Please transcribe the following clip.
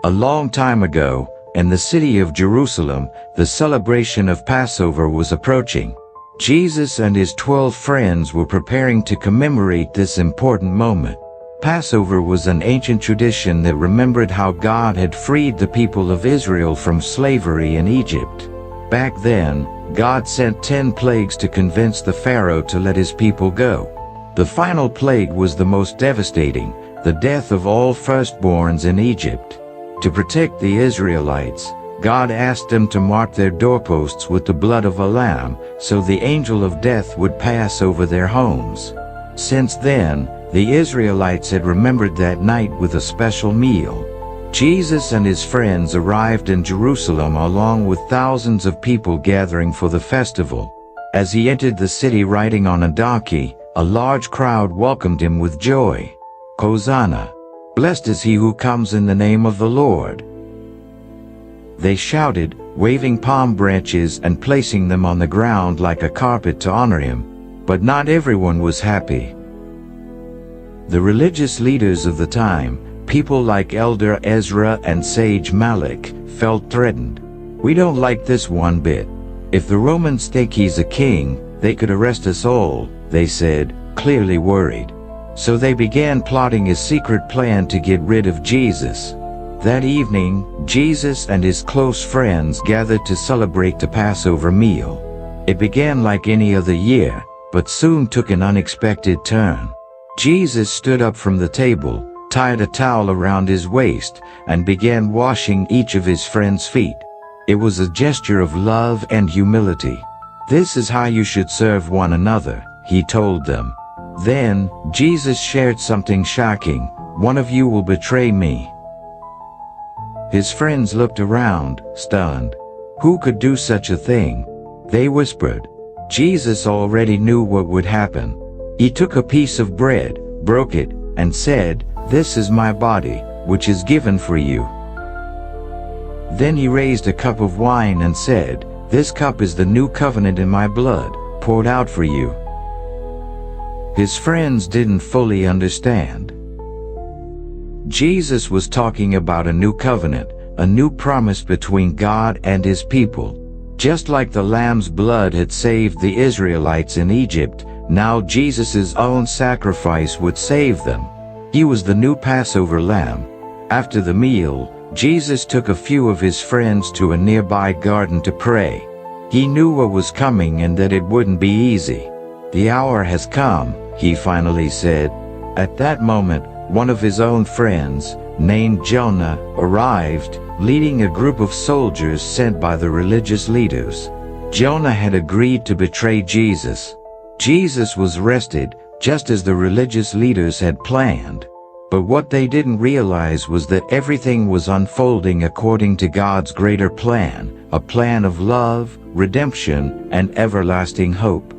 A long time ago, in the city of Jerusalem, the celebration of Passover was approaching. Jesus and his 12 friends were preparing to commemorate this important moment. Passover was an ancient tradition that remembered how God had freed the people of Israel from slavery in Egypt. Back then, God sent 10 plagues to convince the Pharaoh to let his people go. The final plague was the most devastating, the death of all firstborns in Egypt. To protect the Israelites, God asked them to mark their doorposts with the blood of a lamb, so the angel of death would pass over their homes. Since then, the Israelites had remembered that night with a special meal. Jesus and his friends arrived in Jerusalem along with thousands of people gathering for the festival. As he entered the city riding on a donkey, a large crowd welcomed him with joy. Hosanna! Blessed is he who comes in the name of the Lord. They shouted, waving palm branches and placing them on the ground like a carpet to honor him. But not everyone was happy. The religious leaders of the time, people like Elder Ezra and Sage Malik, felt threatened. We don't like this one bit. If the Romans think he's a king, they could arrest us all, they said, clearly worried. So they began plotting a secret plan to get rid of Jesus. That evening, Jesus and his close friends gathered to celebrate the Passover meal. It began like any other year, but soon took an unexpected turn. Jesus stood up from the table, tied a towel around his waist, and began washing each of his friends' feet. It was a gesture of love and humility. "This is how you should serve one another," he told them. Then, Jesus shared something shocking. "One of you will betray me." His friends looked around, stunned. Who could do such a thing? They whispered. Jesus already knew what would happen. He took a piece of bread, broke it, and said, "This is my body, which is given for you." Then he raised a cup of wine and said, "This cup is the new covenant in my blood, poured out for you." His friends didn't fully understand. Jesus was talking about a new covenant, a new promise between God and his people. Just like the lamb's blood had saved the Israelites in Egypt, now Jesus' own sacrifice would save them. He was the new Passover lamb. After the meal, Jesus took a few of his friends to a nearby garden to pray. He knew what was coming and that it wouldn't be easy. "The hour has come," he finally said. At that moment, one of his own friends, named Jonah, arrived, leading a group of soldiers sent by the religious leaders. Jonah had agreed to betray Jesus. Jesus was arrested, just as the religious leaders had planned. But what they didn't realize was that everything was unfolding according to God's greater plan, a plan of love, redemption, and everlasting hope.